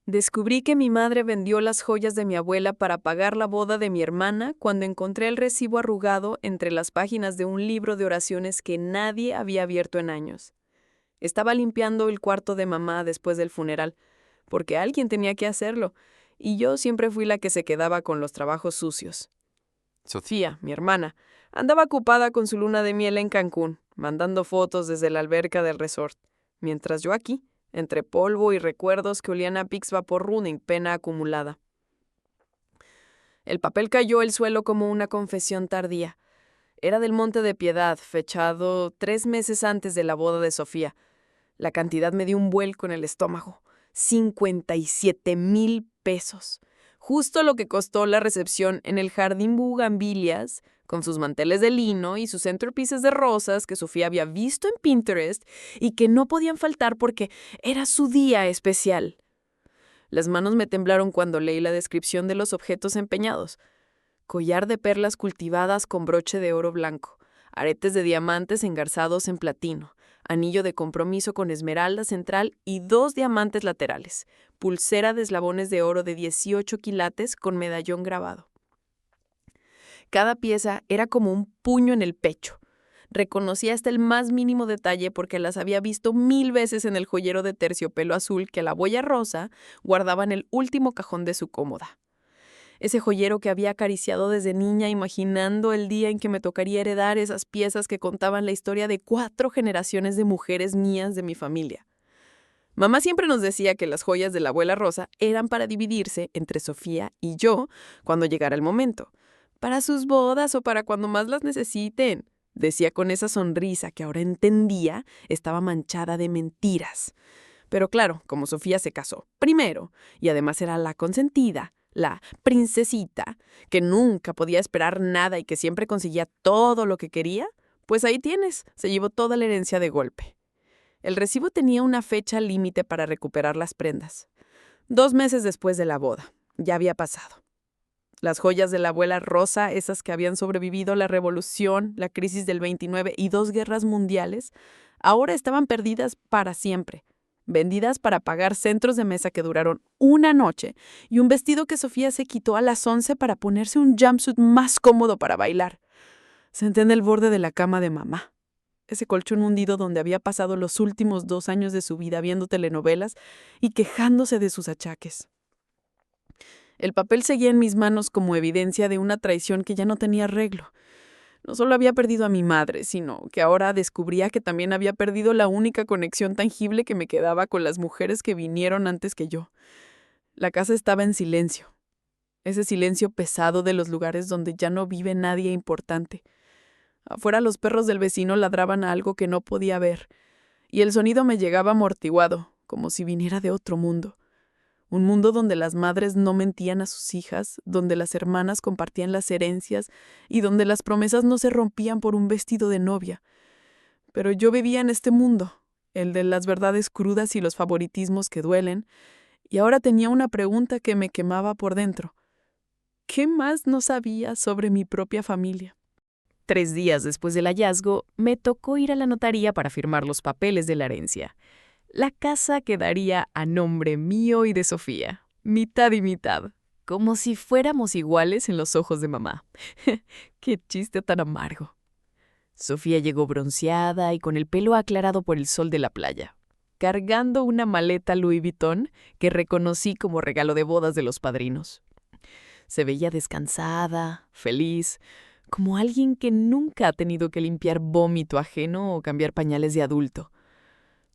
Descubrí que mi madre vendió las joyas de mi abuela para pagar la boda de mi hermana cuando encontré el recibo arrugado entre las páginas de un libro de oraciones que nadie había abierto en años. Estaba limpiando el cuarto de mamá después del funeral, porque alguien tenía que hacerlo, y yo siempre fui la que se quedaba con los trabajos sucios. Sofía, mi hermana, andaba ocupada con su luna de miel en Cancún, mandando fotos desde la alberca del resort, mientras yo aquí, entre polvo y recuerdos que olían a Pix Vaporrum en pena acumulada. El papel cayó al suelo como una confesión tardía. Era del Monte de Piedad, fechado 3 meses antes de la boda de Sofía. La cantidad me dio un vuelco en el estómago. 57,000 pesos. Justo lo que costó la recepción en el Jardín Bugambilias, con sus manteles de lino y sus centerpieces de rosas que Sofía había visto en Pinterest y que no podían faltar porque era su día especial. Las manos me temblaron cuando leí la descripción de los objetos empeñados. Collar de perlas cultivadas con broche de oro blanco, aretes de diamantes engarzados en platino, anillo de compromiso con esmeralda central y 2 diamantes laterales, pulsera de eslabones de oro de 18 quilates con medallón grabado. Cada pieza era como un puño en el pecho. Reconocí hasta el más mínimo detalle porque las había visto 1000 veces en el joyero de terciopelo azul que la boya rosa guardaba en el último cajón de su cómoda. Ese joyero que había acariciado desde niña imaginando el día en que me tocaría heredar esas piezas que contaban la historia de 4 generaciones de mujeres mías de mi familia. Mamá siempre nos decía que las joyas de la abuela Rosa eran para dividirse entre Sofía y yo cuando llegara el momento. Para sus bodas o para cuando más las necesiten, decía con esa sonrisa que ahora entendía estaba manchada de mentiras. Pero claro, como Sofía se casó primero y además era la consentida, la princesita, que nunca podía esperar nada y que siempre conseguía todo lo que quería, pues ahí tienes, se llevó toda la herencia de golpe. El recibo tenía una fecha límite para recuperar las prendas. 2 meses después de la boda. Ya había pasado. Las joyas de la abuela Rosa, esas que habían sobrevivido la revolución, la crisis del 29 y 2 guerras mundiales, ahora estaban perdidas para siempre. Vendidas para pagar centros de mesa que duraron una noche y un vestido que Sofía se quitó a las 11 para ponerse un jumpsuit más cómodo para bailar. Senté en el borde de la cama de mamá. Ese colchón hundido donde había pasado los últimos 2 años de su vida viendo telenovelas y quejándose de sus achaques. El papel seguía en mis manos como evidencia de una traición que ya no tenía arreglo. No solo había perdido a mi madre, sino que ahora descubría que también había perdido la única conexión tangible que me quedaba con las mujeres que vinieron antes que yo. La casa estaba en silencio. Ese silencio pesado de los lugares donde ya no vive nadie importante. Afuera los perros del vecino ladraban a algo que no podía ver, y el sonido me llegaba amortiguado, como si viniera de otro mundo. Un mundo donde las madres no mentían a sus hijas, donde las hermanas compartían las herencias y donde las promesas no se rompían por un vestido de novia. Pero yo vivía en este mundo, el de las verdades crudas y los favoritismos que duelen, y ahora tenía una pregunta que me quemaba por dentro. ¿Qué más no sabía sobre mi propia familia? 3 días después del hallazgo, me tocó ir a la notaría para firmar los papeles de la herencia. La casa quedaría a nombre mío y de Sofía, mitad y mitad, como si fuéramos iguales en los ojos de mamá. ¡Qué chiste tan amargo! Sofía llegó bronceada y con el pelo aclarado por el sol de la playa, cargando una maleta Louis Vuitton que reconocí como regalo de bodas de los padrinos. Se veía descansada, feliz, como alguien que nunca ha tenido que limpiar vómito ajeno o cambiar pañales de adulto.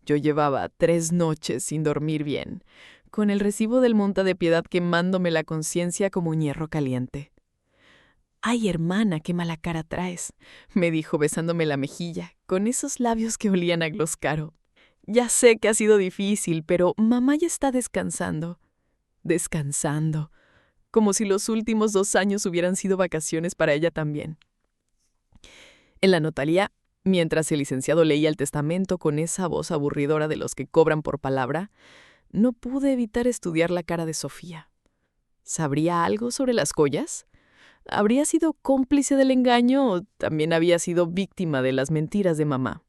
Yo llevaba 3 noches sin dormir bien, con el recibo del Monte de Piedad quemándome la conciencia como un hierro caliente. «Ay, hermana, qué mala cara traes», me dijo besándome la mejilla, con esos labios que olían a gloss caro. «Ya sé que ha sido difícil, pero mamá ya está descansando». Descansando. Como si los últimos 2 años hubieran sido vacaciones para ella también. En la notaría, mientras el licenciado leía el testamento con esa voz aburridora de los que cobran por palabra, no pude evitar estudiar la cara de Sofía. ¿Sabría algo sobre las joyas? ¿Habría sido cómplice del engaño o también había sido víctima de las mentiras de mamá?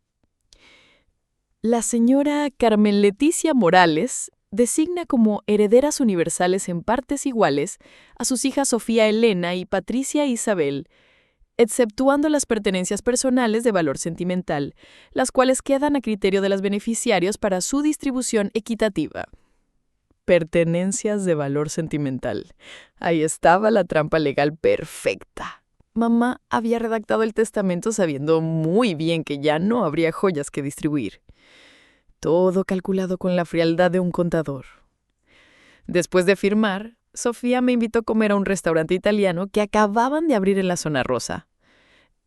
La señora Carmen Leticia Morales designa como herederas universales en partes iguales a sus hijas Sofía Elena y Patricia Isabel, exceptuando las pertenencias personales de valor sentimental, las cuales quedan a criterio de los beneficiarios para su distribución equitativa. Pertenencias de valor sentimental. Ahí estaba la trampa legal perfecta. Mamá había redactado el testamento sabiendo muy bien que ya no habría joyas que distribuir. Todo calculado con la frialdad de un contador. Después de firmar, Sofía me invitó a comer a un restaurante italiano que acababan de abrir en la zona rosa.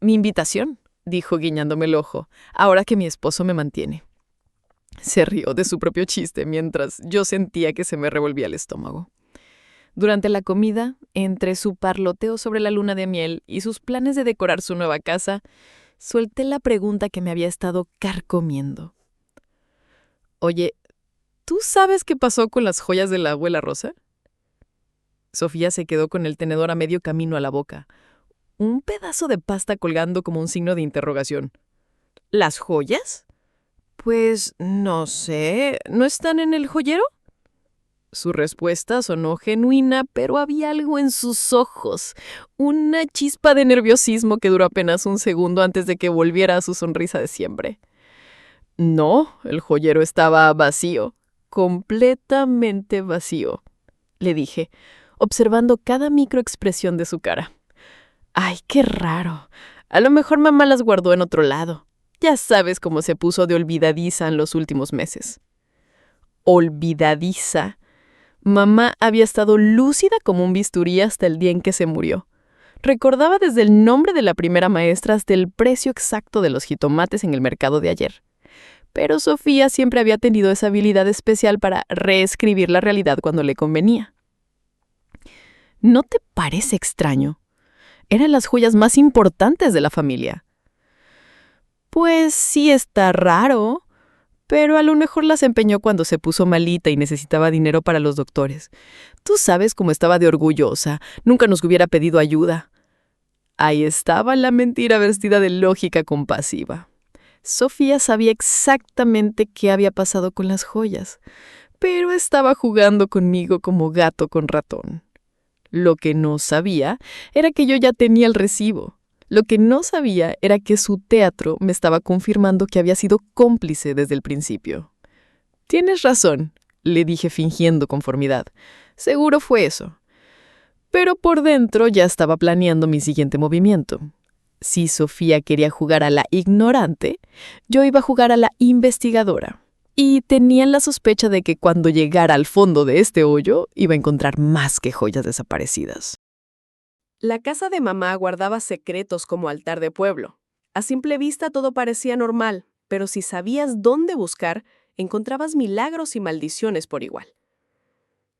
«Mi invitación», dijo guiñándome el ojo, ahora que mi esposo me mantiene. Se rió de su propio chiste mientras yo sentía que se me revolvía el estómago. Durante la comida, entre su parloteo sobre la luna de miel y sus planes de decorar su nueva casa, solté la pregunta que me había estado carcomiendo. «Oye, ¿tú sabes qué pasó con las joyas de la abuela Rosa?» Sofía se quedó con el tenedor a medio camino a la boca, un pedazo de pasta colgando como un signo de interrogación. «¿Las joyas?» «Pues no sé, ¿no están en el joyero?» Su respuesta sonó genuina, pero había algo en sus ojos, una chispa de nerviosismo que duró apenas un segundo antes de que volviera a su sonrisa de siempre. No, el joyero estaba vacío, completamente vacío, le dije, observando cada microexpresión de su cara. Ay, qué raro. A lo mejor mamá las guardó en otro lado. Ya sabes cómo se puso de olvidadiza en los últimos meses. Olvidadiza. Mamá había estado lúcida como un bisturí hasta el día en que se murió. Recordaba desde el nombre de la primera maestra hasta el precio exacto de los jitomates en el mercado de ayer. Pero Sofía siempre había tenido esa habilidad especial para reescribir la realidad cuando le convenía. ¿No te parece extraño? Eran las joyas más importantes de la familia. Pues sí está raro, pero a lo mejor las empeñó cuando se puso malita y necesitaba dinero para los doctores. Tú sabes cómo estaba de orgullosa, nunca nos hubiera pedido ayuda. Ahí estaba la mentira vestida de lógica compasiva. Sofía sabía exactamente qué había pasado con las joyas, pero estaba jugando conmigo como gato con ratón. Lo que no sabía era que yo ya tenía el recibo. Lo que no sabía era que su teatro me estaba confirmando que había sido cómplice desde el principio. «Tienes razón», le dije fingiendo conformidad. «Seguro fue eso». Pero por dentro ya estaba planeando mi siguiente movimiento. Si Sofía quería jugar a la ignorante, yo iba a jugar a la investigadora. Y tenían la sospecha de que cuando llegara al fondo de este hoyo, iba a encontrar más que joyas desaparecidas. La casa de mamá guardaba secretos como altar de pueblo. A simple vista todo parecía normal, pero si sabías dónde buscar, encontrabas milagros y maldiciones por igual.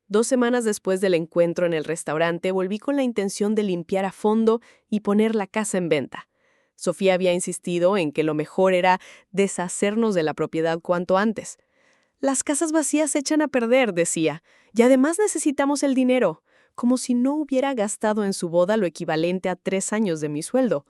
2 semanas después del encuentro en el restaurante, volví con la intención de limpiar a fondo y poner la casa en venta. Sofía había insistido en que lo mejor era deshacernos de la propiedad cuanto antes. «Las casas vacías se echan a perder», decía, «y además necesitamos el dinero», como si no hubiera gastado en su boda lo equivalente a 3 años de mi sueldo.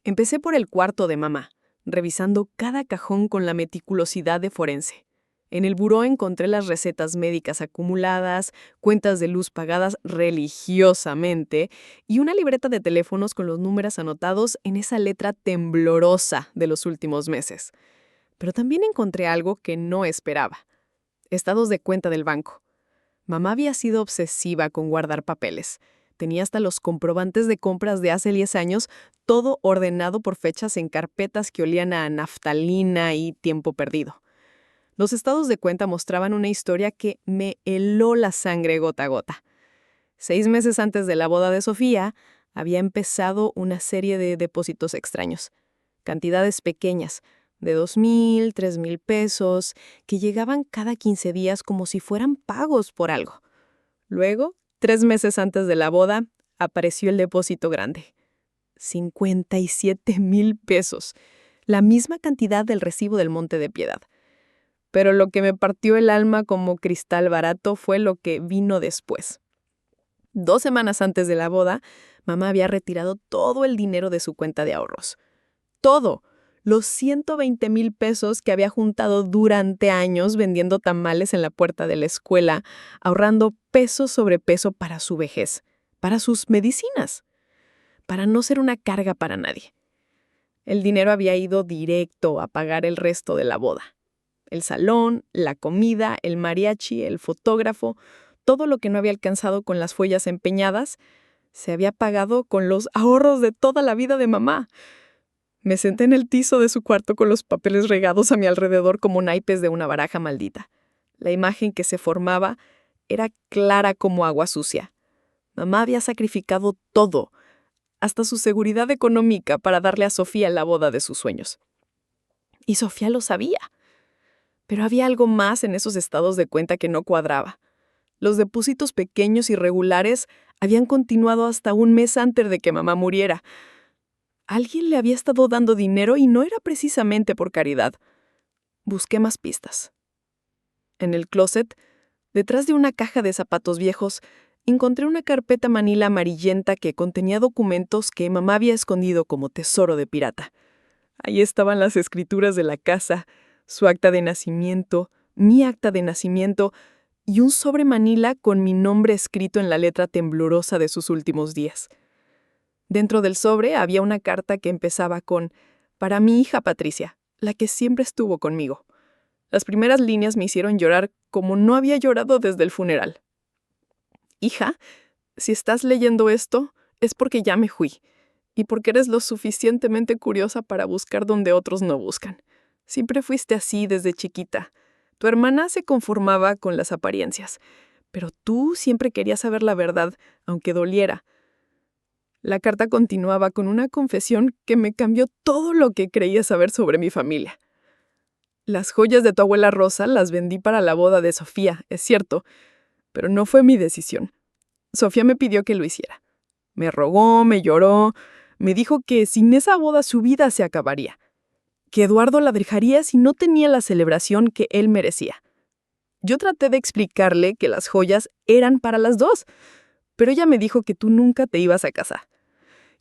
Empecé por el cuarto de mamá, revisando cada cajón con la meticulosidad de forense. En el buró encontré las recetas médicas acumuladas, cuentas de luz pagadas religiosamente y una libreta de teléfonos con los números anotados en esa letra temblorosa de los últimos meses. Pero también encontré algo que no esperaba: estados de cuenta del banco. Mamá había sido obsesiva con guardar papeles. Tenía hasta los comprobantes de compras de hace 10 años, todo ordenado por fechas en carpetas que olían a naftalina y tiempo perdido. Los estados de cuenta mostraban una historia que me heló la sangre gota a gota. 6 meses antes de la boda de Sofía, había empezado una serie de depósitos extraños. Cantidades pequeñas, de 2,000, 3,000 pesos, que llegaban cada 15 días como si fueran pagos por algo. Luego, 3 meses antes de la boda, apareció el depósito grande. 57,000 pesos, la misma cantidad del recibo del Monte de Piedad. Pero lo que me partió el alma como cristal barato fue lo que vino después. 2 semanas antes de la boda, mamá había retirado todo el dinero de su cuenta de ahorros. Todo. los 120,000 pesos que había juntado durante años vendiendo tamales en la puerta de la escuela, ahorrando peso sobre peso para su vejez, para sus medicinas, para no ser una carga para nadie. El dinero había ido directo a pagar el resto de la boda. El salón, la comida, el mariachi, el fotógrafo, todo lo que no había alcanzado con las joyas empeñadas, se había pagado con los ahorros de toda la vida de mamá. Me senté en el tizo de su cuarto con los papeles regados a mi alrededor como naipes de una baraja maldita. La imagen que se formaba era clara como agua sucia. Mamá había sacrificado todo, hasta su seguridad económica, para darle a Sofía la boda de sus sueños. Y Sofía lo sabía. Pero había algo más en esos estados de cuenta que no cuadraba. Los depósitos pequeños y regulares habían continuado hasta un mes antes de que mamá muriera. Alguien le había estado dando dinero y no era precisamente por caridad. Busqué más pistas. En el closet, detrás de una caja de zapatos viejos, encontré una carpeta manila amarillenta que contenía documentos que mamá había escondido como tesoro de pirata. Ahí estaban las escrituras de la casa, su acta de nacimiento, mi acta de nacimiento y un sobre manila con mi nombre escrito en la letra temblorosa de sus últimos días. Dentro del sobre había una carta que empezaba con «Para mi hija Patricia, la que siempre estuvo conmigo». Las primeras líneas me hicieron llorar como no había llorado desde el funeral. «Hija, si estás leyendo esto, es porque ya me fui, y porque eres lo suficientemente curiosa para buscar donde otros no buscan. Siempre fuiste así desde chiquita. Tu hermana se conformaba con las apariencias, pero tú siempre querías saber la verdad, aunque doliera». La carta continuaba con una confesión que me cambió todo lo que creía saber sobre mi familia. Las joyas de tu abuela Rosa las vendí para la boda de Sofía, es cierto, pero no fue mi decisión. Sofía me pidió que lo hiciera. Me rogó, me lloró, me dijo que sin esa boda su vida se acabaría, que Eduardo la dejaría si no tenía la celebración que él merecía. Yo traté de explicarle que las joyas eran para las dos, pero ella me dijo que tú nunca te ibas a casar,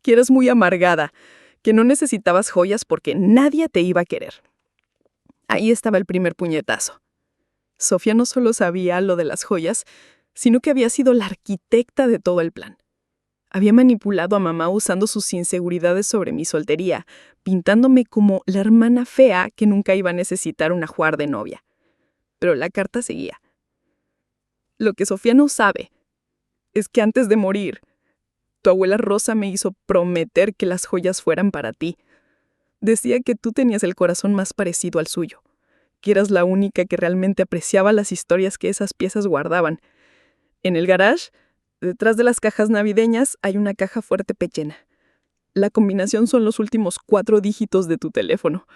que eras muy amargada, que no necesitabas joyas porque nadie te iba a querer. Ahí estaba el primer puñetazo. Sofía no solo sabía lo de las joyas, sino que había sido la arquitecta de todo el plan. Había manipulado a mamá usando sus inseguridades sobre mi soltería, pintándome como la hermana fea que nunca iba a necesitar una ajuar de novia. Pero la carta seguía. Lo que Sofía no sabe es que antes de morir, tu abuela Rosa me hizo prometer que las joyas fueran para ti. Decía que tú tenías el corazón más parecido al suyo, que eras la única que realmente apreciaba las historias que esas piezas guardaban. En el garage, detrás de las cajas navideñas, hay una caja fuerte pequeña. La combinación son los últimos 4 dígitos de tu teléfono.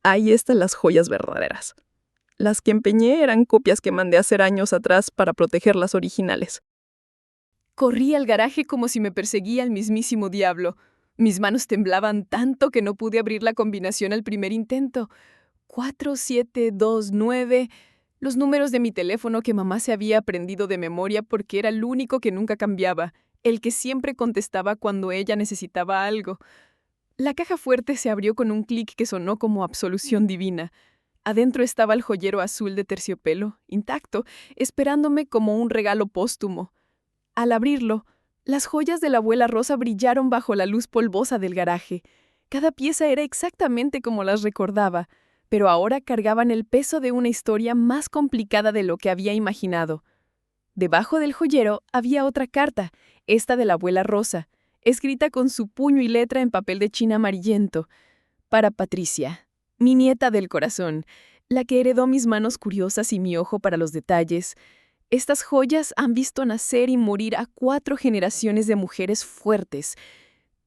Ahí están las joyas verdaderas. Las que empeñé eran copias que mandé hacer años atrás para proteger las originales. Corrí al garaje como si me perseguía el mismísimo diablo. Mis manos temblaban tanto que no pude abrir la combinación al primer intento. 4729, los números de mi teléfono que mamá se había aprendido de memoria porque era el único que nunca cambiaba, el que siempre contestaba cuando ella necesitaba algo. La caja fuerte se abrió con un clic que sonó como absolución divina. Adentro estaba el joyero azul de terciopelo, intacto, esperándome como un regalo póstumo. Al abrirlo, las joyas de la abuela Rosa brillaron bajo la luz polvosa del garaje. Cada pieza era exactamente como las recordaba, pero ahora cargaban el peso de una historia más complicada de lo que había imaginado. Debajo del joyero había otra carta, esta de la abuela Rosa, escrita con su puño y letra en papel de china amarillento. Para Patricia, mi nieta del corazón, la que heredó mis manos curiosas y mi ojo para los detalles. Estas joyas han visto nacer y morir a 4 generaciones de mujeres fuertes.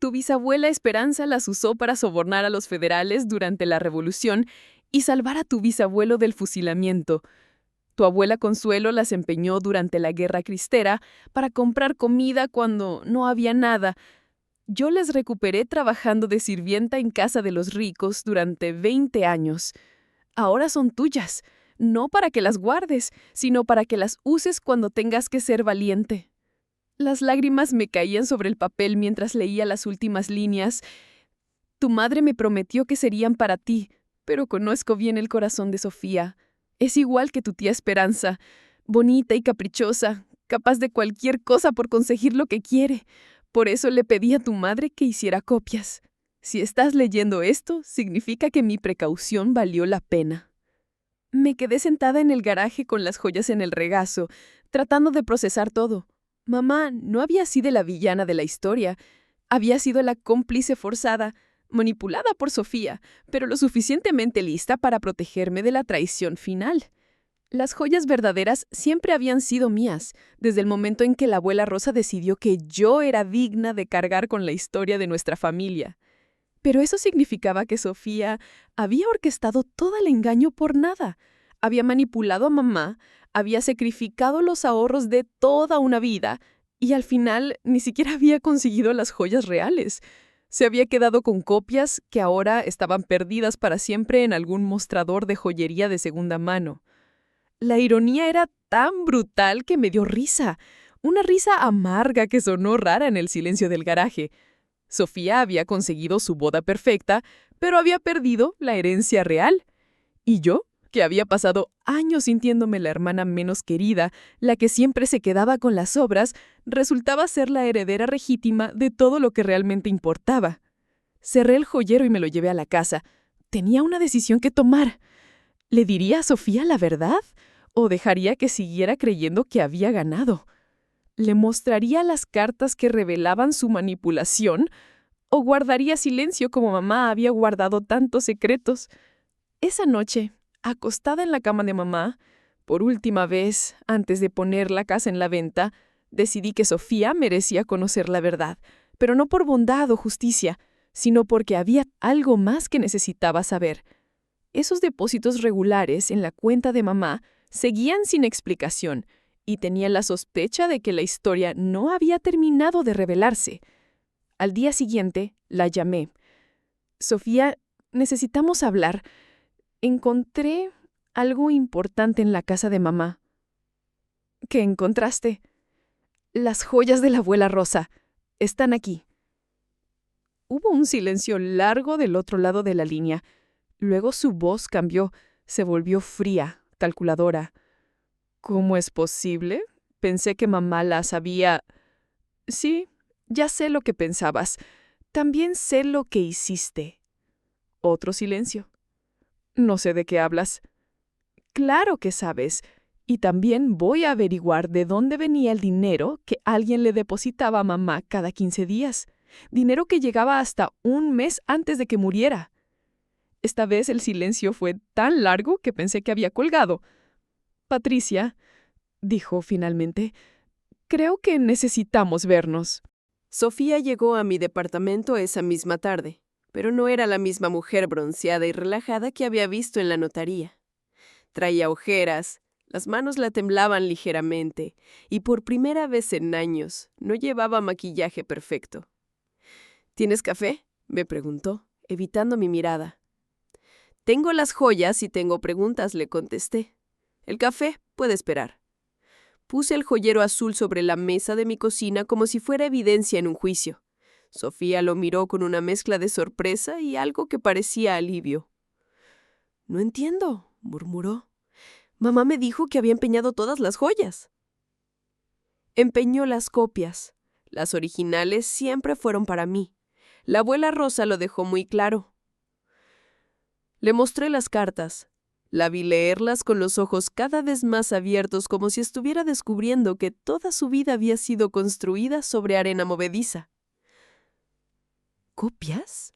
Tu bisabuela Esperanza las usó para sobornar a los federales durante la Revolución y salvar a tu bisabuelo del fusilamiento. Tu abuela Consuelo las empeñó durante la Guerra Cristera para comprar comida cuando no había nada. Yo las recuperé trabajando de sirvienta en casa de los ricos durante 20 años. Ahora son tuyas. No para que las guardes, sino para que las uses cuando tengas que ser valiente. Las lágrimas me caían sobre el papel mientras leía las últimas líneas. Tu madre me prometió que serían para ti, pero conozco bien el corazón de Sofía. Es igual que tu tía Esperanza, bonita y caprichosa, capaz de cualquier cosa por conseguir lo que quiere. Por eso le pedí a tu madre que hiciera copias. Si estás leyendo esto, significa que mi precaución valió la pena. Me quedé sentada en el garaje con las joyas en el regazo, tratando de procesar todo. Mamá no había sido la villana de la historia, había sido la cómplice forzada, manipulada por Sofía, pero lo suficientemente lista para protegerme de la traición final. Las joyas verdaderas siempre habían sido mías, desde el momento en que la abuela Rosa decidió que yo era digna de cargar con la historia de nuestra familia. Pero eso significaba que Sofía había orquestado todo el engaño por nada. Había manipulado a mamá, había sacrificado los ahorros de toda una vida y al final ni siquiera había conseguido las joyas reales. Se había quedado con copias que ahora estaban perdidas para siempre en algún mostrador de joyería de segunda mano. La ironía era tan brutal que me dio risa, una risa amarga que sonó rara en el silencio del garaje. Sofía había conseguido su boda perfecta, pero había perdido la herencia real. Y yo, que había pasado años sintiéndome la hermana menos querida, la que siempre se quedaba con las obras, resultaba ser la heredera legítima de todo lo que realmente importaba. Cerré el joyero y me lo llevé a la casa. Tenía una decisión que tomar. ¿Le diría a Sofía la verdad? ¿O dejaría que siguiera creyendo que había ganado? ¿Le mostraría las cartas que revelaban su manipulación? ¿O guardaría silencio como mamá había guardado tantos secretos? Esa noche, acostada en la cama de mamá, por última vez, antes de poner la casa en la venta, decidí que Sofía merecía conocer la verdad, pero no por bondad o justicia, sino porque había algo más que necesitaba saber. Esos depósitos regulares en la cuenta de mamá seguían sin explicación, y tenía la sospecha de que la historia no había terminado de revelarse. Al día siguiente, la llamé. Sofía, necesitamos hablar. Encontré algo importante en la casa de mamá. ¿Qué encontraste? Las joyas de la abuela Rosa. Están aquí. Hubo un silencio largo del otro lado de la línea. Luego su voz cambió, se volvió fría, calculadora. ¿Cómo es posible? Pensé que mamá las había... Sí, ya sé lo que pensabas. También sé lo que hiciste. Otro silencio. No sé de qué hablas. Claro que sabes. Y también voy a averiguar de dónde venía el dinero que alguien le depositaba a mamá cada 15 días. Dinero que llegaba hasta un mes antes de que muriera. Esta vez el silencio fue tan largo que pensé que había colgado. Patricia, dijo finalmente, creo que necesitamos vernos. Sofía llegó a mi departamento esa misma tarde, pero no era la misma mujer bronceada y relajada que había visto en la notaría. Traía ojeras, las manos la temblaban ligeramente, y por primera vez en años no llevaba maquillaje perfecto. ¿Tienes café?, me preguntó, evitando mi mirada. Tengo las joyas y tengo preguntas, le contesté. El café puede esperar. Puse el joyero azul sobre la mesa de mi cocina como si fuera evidencia en un juicio. Sofía lo miró con una mezcla de sorpresa y algo que parecía alivio. «No entiendo», murmuró. «Mamá me dijo que había empeñado todas las joyas». Empeñó las copias. Las originales siempre fueron para mí. La abuela Rosa lo dejó muy claro. Le mostré las cartas. La vi leerlas con los ojos cada vez más abiertos, como si estuviera descubriendo que toda su vida había sido construida sobre arena movediza. ¿Copias?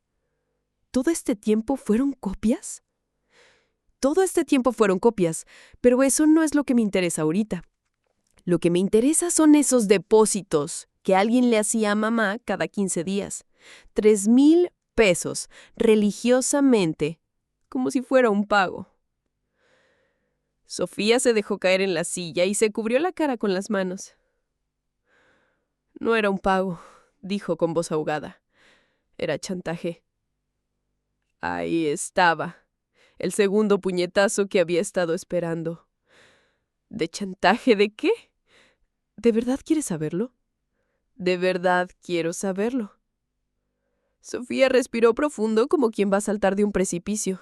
¿Todo este tiempo fueron copias? Todo este tiempo fueron copias, pero eso no es lo que me interesa ahorita. Lo que me interesa son esos depósitos que alguien le hacía a mamá cada 15 días. 3,000 pesos, religiosamente, como si fuera un pago. Sofía se dejó caer en la silla y se cubrió la cara con las manos. No era un pago, dijo con voz ahogada. Era chantaje. Ahí estaba, el segundo puñetazo que había estado esperando. ¿De chantaje de qué? ¿De verdad quieres saberlo? De verdad quiero saberlo. Sofía respiró profundo como quien va a saltar de un precipicio.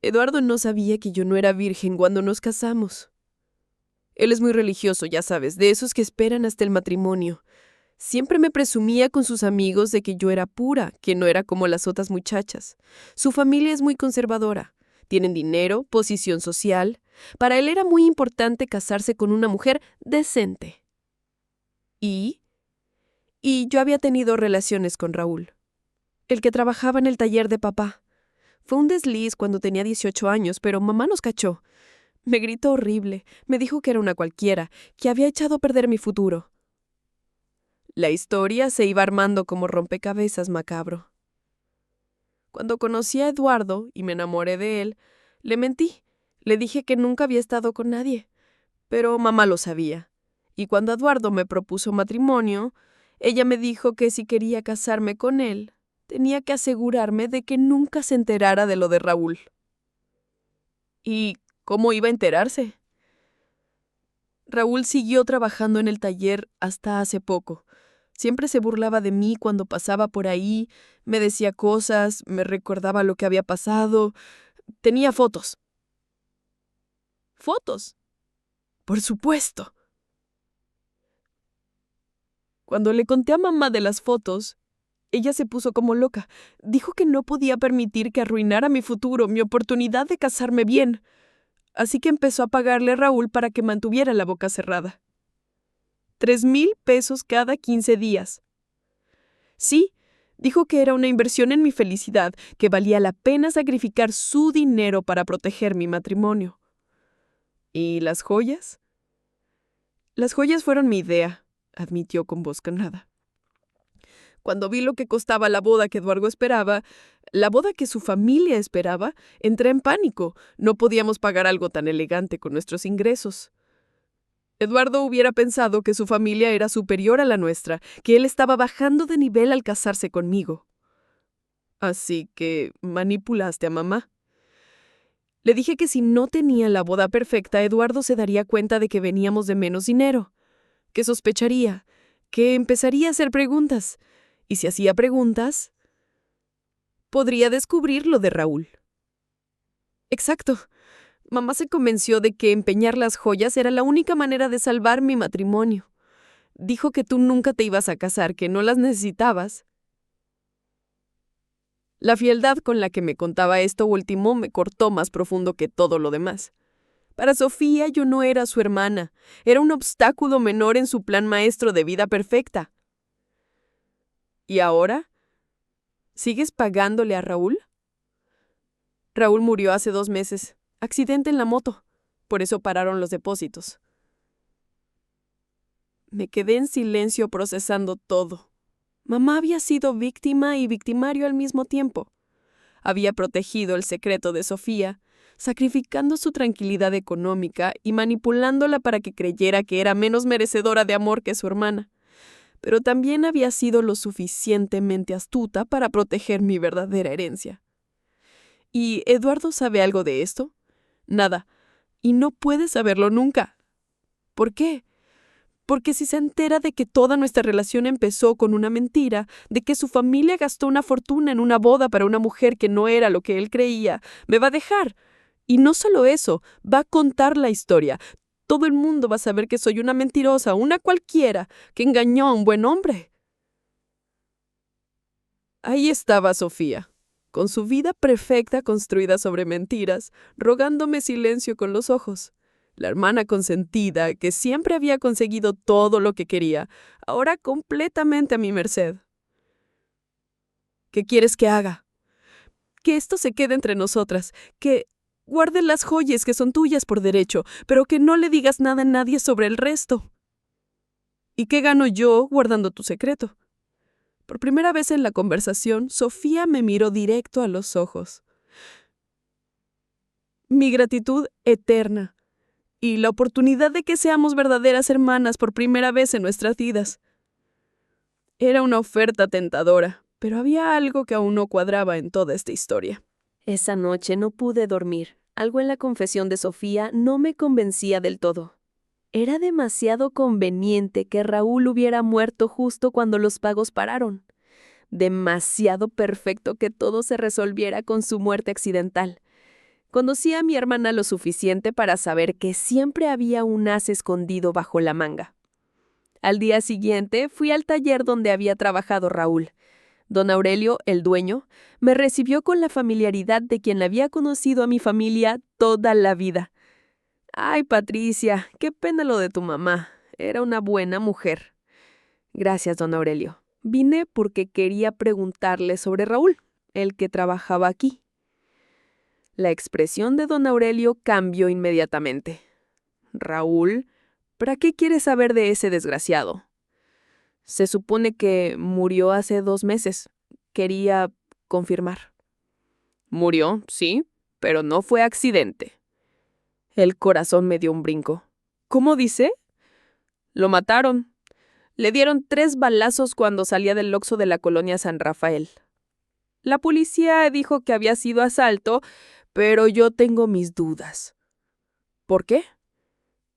Eduardo no sabía que yo no era virgen cuando nos casamos. Él es muy religioso, ya sabes, de esos que esperan hasta el matrimonio. Siempre me presumía con sus amigos de que yo era pura, que no era como las otras muchachas. Su familia es muy conservadora. Tienen dinero, posición social. Para él era muy importante casarse con una mujer decente. Y yo había tenido relaciones con Raúl, el que trabajaba en el taller de papá. Fue un desliz cuando tenía 18 años, pero mamá nos cachó. Me gritó horrible, me dijo que era una cualquiera, que había echado a perder mi futuro. La historia se iba armando como rompecabezas macabro. Cuando conocí a Eduardo y me enamoré de él, le mentí. Le dije que nunca había estado con nadie, pero mamá lo sabía. Y cuando Eduardo me propuso matrimonio, ella me dijo que si quería casarme con él, tenía que asegurarme de que nunca se enterara de lo de Raúl. ¿Y cómo iba a enterarse? Raúl siguió trabajando en el taller hasta hace poco. Siempre se burlaba de mí cuando pasaba por ahí, me decía cosas, me recordaba lo que había pasado. Tenía fotos. ¿Fotos? Por supuesto. Cuando le conté a mamá de las fotos, ella se puso como loca. Dijo que no podía permitir que arruinara mi futuro, mi oportunidad de casarme bien. Así que empezó a pagarle a Raúl para que mantuviera la boca cerrada. 3,000 pesos cada 15 días. Sí, dijo que era una inversión en mi felicidad, que valía la pena sacrificar su dinero para proteger mi matrimonio. ¿Y las joyas? Las joyas fueron mi idea, admitió con voz ganada. Cuando vi lo que costaba la boda que Eduardo esperaba, la boda que su familia esperaba, entré en pánico. No podíamos pagar algo tan elegante con nuestros ingresos. Eduardo hubiera pensado que su familia era superior a la nuestra, que él estaba bajando de nivel al casarse conmigo. Así que manipulaste a mamá. Le dije que si no tenía la boda perfecta, Eduardo se daría cuenta de que veníamos de menos dinero, que sospecharía, que empezaría a hacer preguntas. Y si hacía preguntas, podría descubrir lo de Raúl. Exacto. Mamá se convenció de que empeñar las joyas era la única manera de salvar mi matrimonio. Dijo que tú nunca te ibas a casar, que no las necesitabas. La frialdad con la que me contaba esto último me cortó más profundo que todo lo demás. Para Sofía yo no era su hermana, era un obstáculo menor en su plan maestro de vida perfecta. ¿Y ahora? ¿Sigues pagándole a Raúl? Raúl murió hace 2 meses. Accidente en la moto. Por eso pararon los depósitos. Me quedé en silencio procesando todo. Mamá había sido víctima y victimario al mismo tiempo. Había protegido el secreto de Sofía, sacrificando su tranquilidad económica y manipulándola para que creyera que era menos merecedora de amor que su hermana. Pero también había sido lo suficientemente astuta para proteger mi verdadera herencia. ¿Y Eduardo sabe algo de esto? Nada. Y no puede saberlo nunca. ¿Por qué? Porque si se entera de que toda nuestra relación empezó con una mentira, de que su familia gastó una fortuna en una boda para una mujer que no era lo que él creía, me va a dejar. Y no solo eso, va a contar la historia. Todo el mundo va a saber que soy una mentirosa, una cualquiera, que engañó a un buen hombre. Ahí estaba Sofía, con su vida perfecta construida sobre mentiras, rogándome silencio con los ojos. La hermana consentida, que siempre había conseguido todo lo que quería, ahora completamente a mi merced. ¿Qué quieres que haga? Que esto se quede entre nosotras, que guardes las joyas que son tuyas por derecho, pero que no le digas nada a nadie sobre el resto. ¿Y qué gano yo guardando tu secreto? Por primera vez en la conversación, Sofía me miró directo a los ojos. Mi gratitud eterna. Y la oportunidad de que seamos verdaderas hermanas por primera vez en nuestras vidas. Era una oferta tentadora, pero había algo que aún no cuadraba en toda esta historia. Esa noche no pude dormir. Algo en la confesión de Sofía no me convencía del todo. Era demasiado conveniente que Raúl hubiera muerto justo cuando los pagos pararon. demasiado perfecto que todo se resolviera con su muerte accidental. Conocí a mi hermana lo suficiente para saber que siempre había un as escondido bajo la manga. Al día siguiente fui al taller donde había trabajado Raúl. Don Aurelio, el dueño, me recibió con la familiaridad de quien había conocido a mi familia toda la vida. Ay, Patricia, qué pena lo de tu mamá. Era una buena mujer. Gracias, don Aurelio. Vine porque quería preguntarle sobre Raúl, el que trabajaba aquí. La expresión de don Aurelio cambió inmediatamente. Raúl, ¿para qué quieres saber de ese desgraciado? Se supone que murió hace 2 meses. Quería confirmar. Murió, sí, pero no fue accidente. El corazón me dio un brinco. ¿Cómo dice? Lo mataron. Le dieron 3 balazos cuando salía del Oxxo de la colonia San Rafael. La policía dijo que había sido asalto, pero yo tengo mis dudas. ¿Por qué?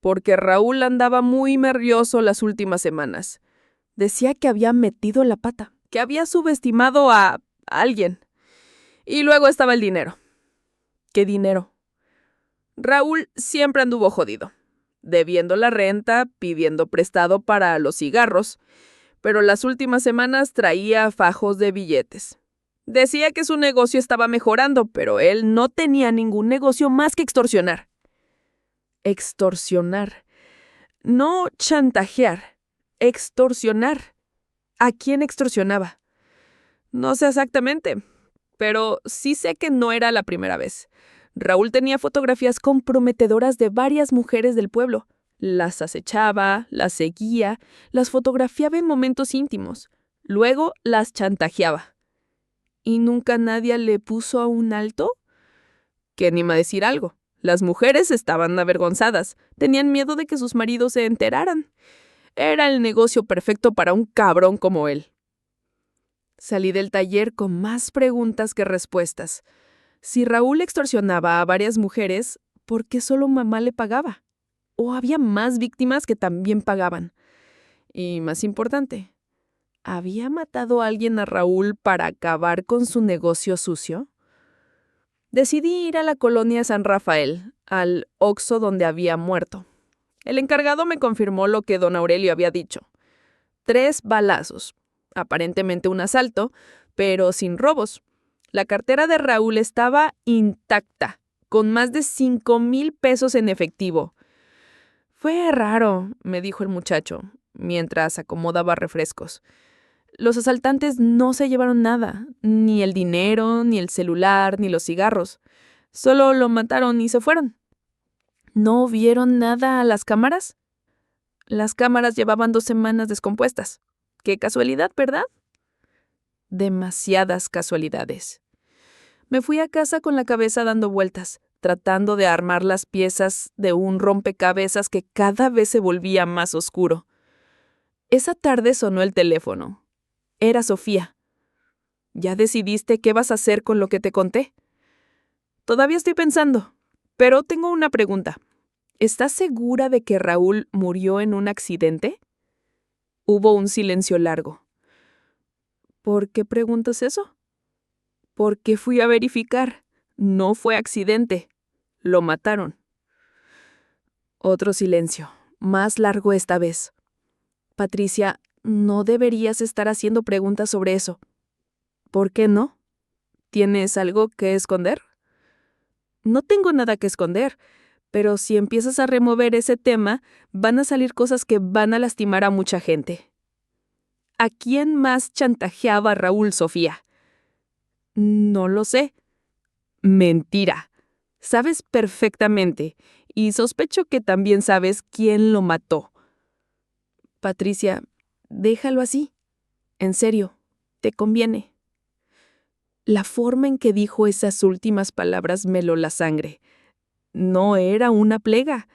Porque Raúl andaba muy nervioso las últimas semanas. Decía que había metido la pata, que había subestimado a alguien. Y luego estaba el dinero. ¿Qué dinero? Raúl siempre anduvo jodido, debiendo la renta, pidiendo prestado para los cigarros, pero las últimas semanas traía fajos de billetes. Decía que su negocio estaba mejorando, pero él no tenía ningún negocio más que extorsionar. Extorsionar. No chantajear. Extorsionar. ¿A quién extorsionaba? No sé exactamente, pero sí sé que no era la primera vez. Raúl tenía fotografías comprometedoras de varias mujeres del pueblo. Las acechaba, las seguía, las fotografiaba en momentos íntimos. Luego las chantajeaba. ¿Y nunca nadie le puso a un alto? ¿Qué anima a decir algo? Las mujeres estaban avergonzadas, tenían miedo de que sus maridos se enteraran. Era el negocio perfecto para un cabrón como él. Salí del taller con más preguntas que respuestas. Si Raúl extorsionaba a varias mujeres, ¿por qué solo mamá le pagaba? ¿O había más víctimas que también pagaban? Y más importante, ¿había matado a alguien a Raúl para acabar con su negocio sucio? Decidí ir a la colonia San Rafael, al Oxxo donde había muerto. El encargado me confirmó lo que don Aurelio había dicho. 3 balazos, aparentemente un asalto, pero sin robos. La cartera de Raúl estaba intacta, con más de 5,000 pesos en efectivo. Fue raro, me dijo el muchacho, mientras acomodaba refrescos. Los asaltantes no se llevaron nada, ni el dinero, ni el celular, ni los cigarros. Solo lo mataron y se fueron. ¿No vieron nada a las cámaras? Las cámaras llevaban 2 semanas descompuestas. Qué casualidad, ¿verdad? Demasiadas casualidades. Me fui a casa con la cabeza dando vueltas, tratando de armar las piezas de un rompecabezas que cada vez se volvía más oscuro. Esa tarde sonó el teléfono. Era Sofía. ¿Ya decidiste qué vas a hacer con lo que te conté? Todavía estoy pensando, pero tengo una pregunta. ¿Estás segura de que Raúl murió en un accidente? Hubo un silencio largo. ¿Por qué preguntas eso? Porque fui a verificar. No fue accidente. Lo mataron. Otro silencio, más largo esta vez. Patricia, no deberías estar haciendo preguntas sobre eso. ¿Por qué no? ¿Tienes algo que esconder? No tengo nada que esconder, pero si empiezas a remover ese tema, van a salir cosas que van a lastimar a mucha gente. ¿A quién más chantajeaba Raúl, Sofía? No lo sé. Mentira. Sabes perfectamente, y sospecho que también sabes quién lo mató. Patricia, déjalo así. En serio, te conviene. La forma en que dijo esas últimas palabras me heló la sangre. No era una plega,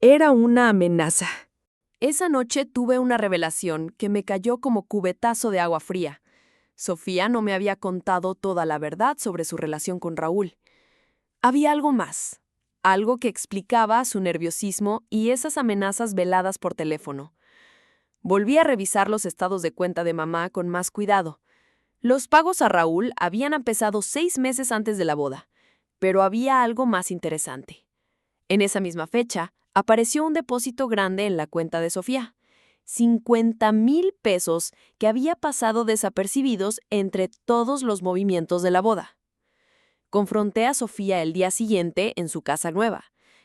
era una amenaza. Esa noche tuve una revelación que me cayó como cubetazo de agua fría. Sofía no me había contado toda la verdad sobre su relación con Raúl. Había algo más, algo que explicaba su nerviosismo y esas amenazas veladas por teléfono. Volví a revisar los estados de cuenta de mamá con más cuidado. Los pagos a Raúl habían empezado 6 meses antes de la boda, pero había algo más interesante. En esa misma fecha, apareció un depósito grande en la cuenta de Sofía. 50,000 pesos que había pasado desapercibidos entre todos los movimientos de la boda. Confronté a Sofía el día siguiente en su casa nueva,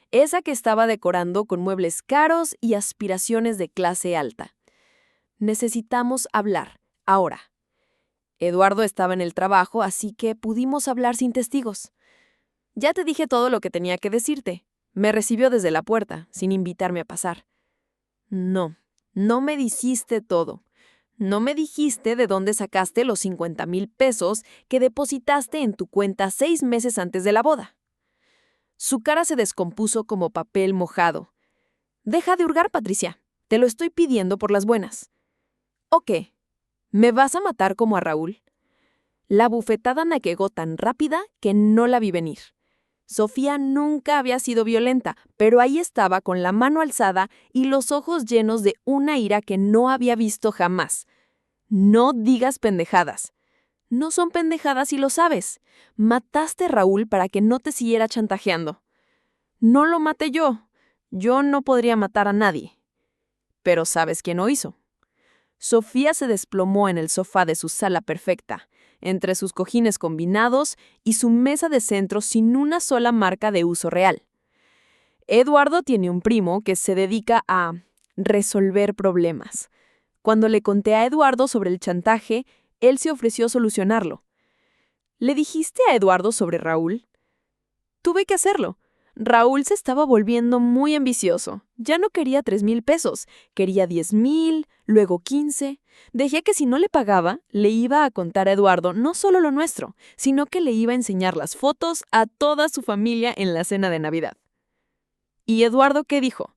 esa que estaba decorando con muebles caros y aspiraciones de clase alta. Necesitamos hablar, ahora. Eduardo estaba en el trabajo, así que pudimos hablar sin testigos. Ya te dije todo lo que tenía que decirte. Me recibió desde la puerta, sin invitarme a pasar. No me dijiste todo. No me dijiste de dónde sacaste los 50,000 pesos que depositaste en tu cuenta 6 meses antes de la boda. Su cara se descompuso como papel mojado. Deja de hurgar, Patricia. Te lo estoy pidiendo por las buenas. ¿O qué? ¿Me vas a matar como a Raúl? La bufetada me pegó tan rápida que no la vi venir. Sofía nunca había sido violenta, pero ahí estaba con la mano alzada y los ojos llenos de una ira que no había visto jamás. No digas pendejadas. No son pendejadas y lo sabes. Mataste a Raúl para que no te siguiera chantajeando. No lo maté yo. Yo no podría matar a nadie. Pero ¿sabes quién lo hizo? Sofía se desplomó en el sofá de su sala perfecta, entre sus cojines combinados y su mesa de centro sin una sola marca de uso real. Eduardo tiene un primo que se dedica a resolver problemas. Cuando le conté a Eduardo sobre el chantaje, él se ofreció a solucionarlo. ¿Le dijiste a Eduardo sobre Raúl? Tuve que hacerlo. Raúl se estaba volviendo muy ambicioso. Ya no quería 3,000 pesos, quería 10,000, luego 15. Dejé que si no le pagaba, le iba a contar a Eduardo no solo lo nuestro, sino que le iba a enseñar las fotos a toda su familia en la cena de Navidad. ¿Y Eduardo qué dijo?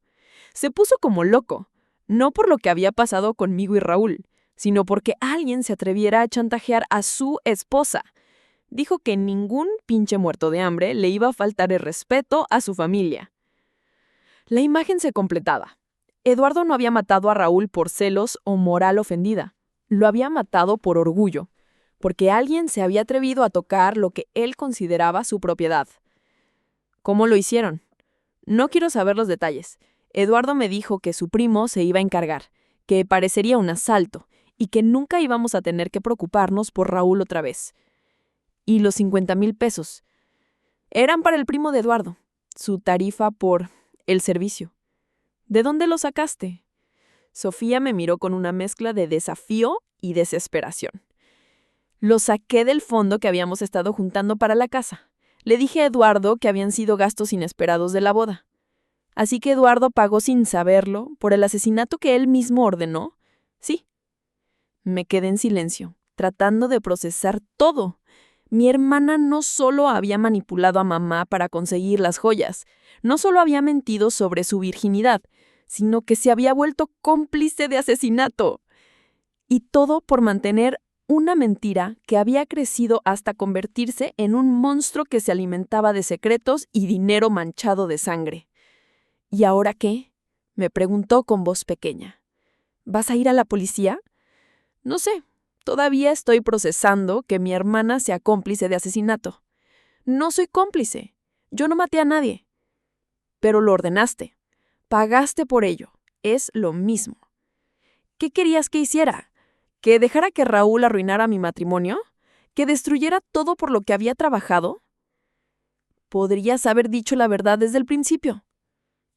Se puso como loco, no por lo que había pasado conmigo y Raúl, sino porque alguien se atreviera a chantajear a su esposa. Dijo que ningún pinche muerto de hambre le iba a faltar el respeto a su familia. La imagen se completaba. Eduardo no había matado a Raúl por celos o moral ofendida. Lo había matado por orgullo, porque alguien se había atrevido a tocar lo que él consideraba su propiedad. ¿Cómo lo hicieron? No quiero saber los detalles. Eduardo me dijo que su primo se iba a encargar, que parecería un asalto y que nunca íbamos a tener que preocuparnos por Raúl otra vez. Y los 50,000 pesos. Eran para el primo de Eduardo, su tarifa por el servicio. ¿De dónde lo sacaste? Sofía me miró con una mezcla de desafío y desesperación. Lo saqué del fondo que habíamos estado juntando para la casa. Le dije a Eduardo que habían sido gastos inesperados de la boda. Así que Eduardo pagó sin saberlo por el asesinato que él mismo ordenó. Sí. Me quedé en silencio, tratando de procesar todo. Mi hermana no solo había manipulado a mamá para conseguir las joyas, no solo había mentido sobre su virginidad, sino que se había vuelto cómplice de asesinato. Y todo por mantener una mentira que había crecido hasta convertirse en un monstruo que se alimentaba de secretos y dinero manchado de sangre. ¿Y ahora qué? Me preguntó con voz pequeña. ¿Vas a ir a la policía? No sé. Todavía estoy procesando que mi hermana sea cómplice de asesinato. No soy cómplice. Yo no maté a nadie. Pero lo ordenaste. Pagaste por ello. Es lo mismo. ¿Qué querías que hiciera? ¿Que dejara que Raúl arruinara mi matrimonio? ¿Que destruyera todo por lo que había trabajado? Podrías haber dicho la verdad desde el principio.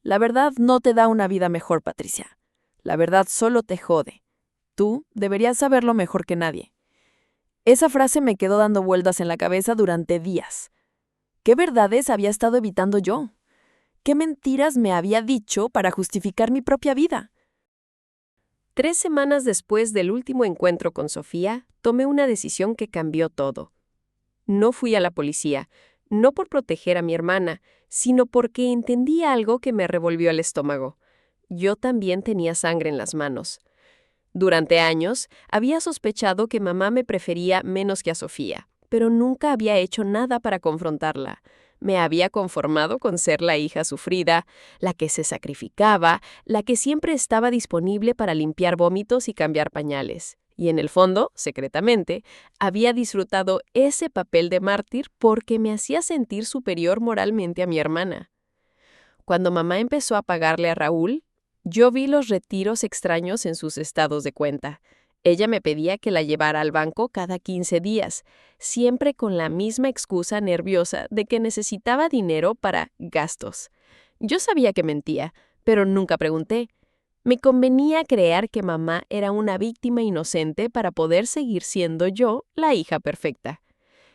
La verdad no te da una vida mejor, Patricia. La verdad solo te jode. Tú deberías saberlo mejor que nadie. Esa frase me quedó dando vueltas en la cabeza durante días. ¿Qué verdades había estado evitando yo? ¿Qué mentiras me había dicho para justificar mi propia vida? 3 semanas después del último encuentro con Sofía, tomé una decisión que cambió todo. No fui a la policía, no por proteger a mi hermana, sino porque entendí algo que me revolvió el estómago. Yo también tenía sangre en las manos. Durante años, había sospechado que mamá me prefería menos que a Sofía, pero nunca había hecho nada para confrontarla. Me había conformado con ser la hija sufrida, la que se sacrificaba, la que siempre estaba disponible para limpiar vómitos y cambiar pañales. Y en el fondo, secretamente, había disfrutado ese papel de mártir porque me hacía sentir superior moralmente a mi hermana. Cuando mamá empezó a pagarle a Raúl, yo vi los retiros extraños en sus estados de cuenta. Ella me pedía que la llevara al banco cada 15 días, siempre con la misma excusa nerviosa de que necesitaba dinero para gastos. Yo sabía que mentía, pero nunca pregunté. Me convenía creer que mamá era una víctima inocente para poder seguir siendo yo la hija perfecta.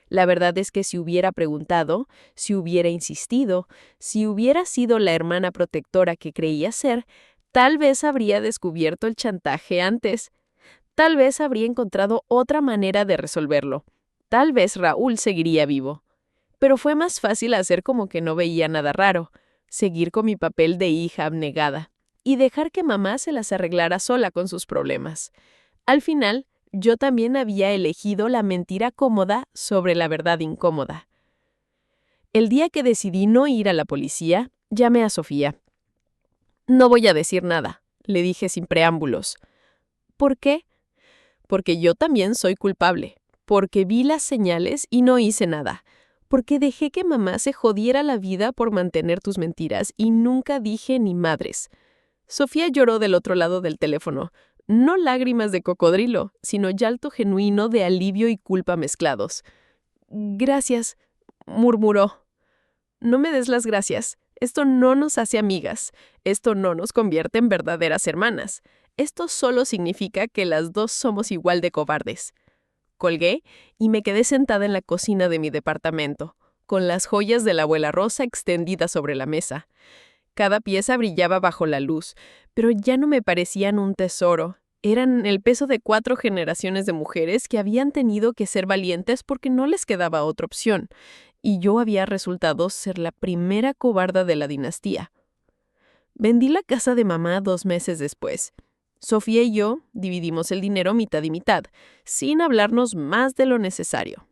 La verdad es que si hubiera preguntado, si hubiera insistido, si hubiera sido la hermana protectora que creía ser, tal vez habría descubierto el chantaje antes. Tal vez habría encontrado otra manera de resolverlo. Tal vez Raúl seguiría vivo. Pero fue más fácil hacer como que no veía nada raro, seguir con mi papel de hija abnegada y dejar que mamá se las arreglara sola con sus problemas. Al final, yo también había elegido la mentira cómoda sobre la verdad incómoda. El día que decidí no ir a la policía, llamé a Sofía. No voy a decir nada, le dije sin preámbulos. ¿Por qué? Porque yo también soy culpable, porque vi las señales y no hice nada, porque dejé que mamá se jodiera la vida por mantener tus mentiras y nunca dije ni madres. Sofía lloró del otro lado del teléfono. No lágrimas de cocodrilo, sino llanto genuino de alivio y culpa mezclados. «Gracias», murmuró. «No me des las gracias. Esto no nos hace amigas. Esto no nos convierte en verdaderas hermanas. Esto solo significa que las dos somos igual de cobardes». Colgué y me quedé sentada en la cocina de mi departamento, con las joyas de la abuela Rosa extendidas sobre la mesa. Cada pieza brillaba bajo la luz, pero ya no me parecían un tesoro. Eran el peso de 4 generaciones de mujeres que habían tenido que ser valientes porque no les quedaba otra opción, y yo había resultado ser la primera cobarda de la dinastía. Vendí la casa de mamá 2 meses después. Sofía y yo dividimos el dinero mitad y mitad, sin hablarnos más de lo necesario.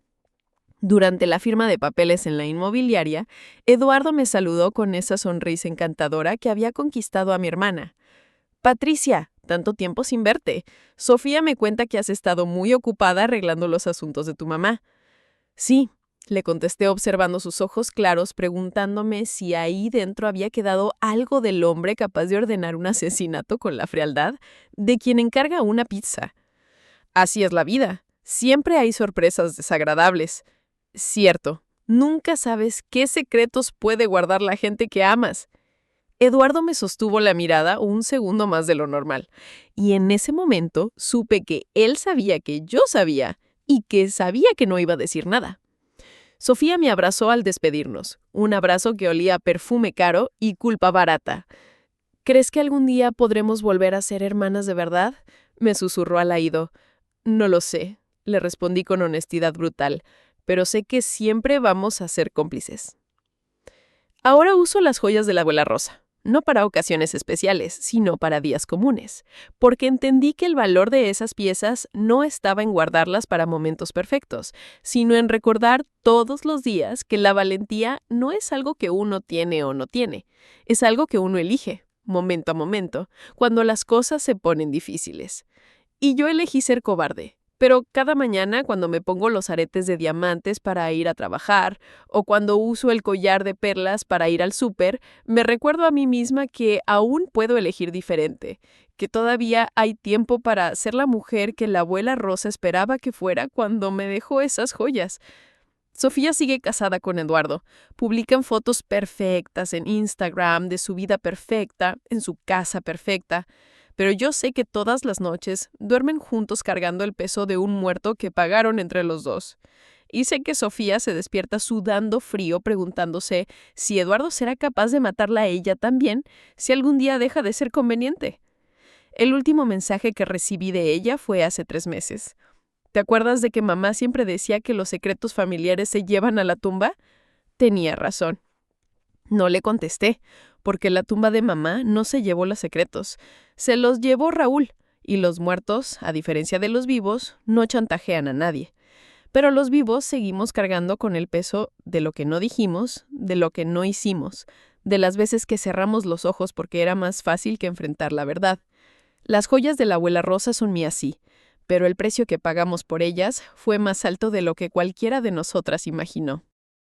Durante la firma de papeles en la inmobiliaria, Eduardo me saludó con esa sonrisa encantadora que había conquistado a mi hermana. «Patricia, tanto tiempo sin verte. Sofía me cuenta que has estado muy ocupada arreglando los asuntos de tu mamá». «Sí», le contesté observando sus ojos claros, preguntándome si ahí dentro había quedado algo del hombre capaz de ordenar un asesinato con la frialdad de quien encarga una pizza. «Así es la vida. Siempre hay sorpresas desagradables». «Cierto, nunca sabes qué secretos puede guardar la gente que amas». Eduardo me sostuvo la mirada un segundo más de lo normal, y en ese momento supe que él sabía que yo sabía, y que sabía que no iba a decir nada. Sofía me abrazó al despedirnos, un abrazo que olía a perfume caro y culpa barata. «¿Crees que algún día podremos volver a ser hermanas de verdad?», me susurró al oído. «No lo sé», le respondí con honestidad brutal, «pero sé que siempre vamos a ser cómplices». Ahora uso las joyas de la abuela Rosa, no para ocasiones especiales, sino para días comunes, porque entendí que el valor de esas piezas no estaba en guardarlas para momentos perfectos, sino en recordar todos los días que la valentía no es algo que uno tiene o no tiene, es algo que uno elige, momento a momento, cuando las cosas se ponen difíciles. Y yo elegí ser cobarde. Pero cada mañana cuando me pongo los aretes de diamantes para ir a trabajar o cuando uso el collar de perlas para ir al súper, me recuerdo a mí misma que aún puedo elegir diferente, que todavía hay tiempo para ser la mujer que la abuela Rosa esperaba que fuera cuando me dejó esas joyas. Sofía sigue casada con Eduardo. Publican fotos perfectas en Instagram de su vida perfecta, en su casa perfecta. Pero yo sé que todas las noches duermen juntos cargando el peso de un muerto que pagaron entre los dos. Y sé que Sofía se despierta sudando frío preguntándose si Eduardo será capaz de matarla a ella también si algún día deja de ser conveniente. El último mensaje que recibí de ella fue hace 3 meses. ¿Te acuerdas de que mamá siempre decía que los secretos familiares se llevan a la tumba? Tenía razón. No le contesté, porque la tumba de mamá no se llevó los secretos. Se los llevó Raúl, y los muertos, a diferencia de los vivos, no chantajean a nadie. Pero los vivos seguimos cargando con el peso de lo que no dijimos, de lo que no hicimos, de las veces que cerramos los ojos porque era más fácil que enfrentar la verdad. Las joyas de la abuela Rosa son mías, sí, pero el precio que pagamos por ellas fue más alto de lo que cualquiera de nosotras imaginó.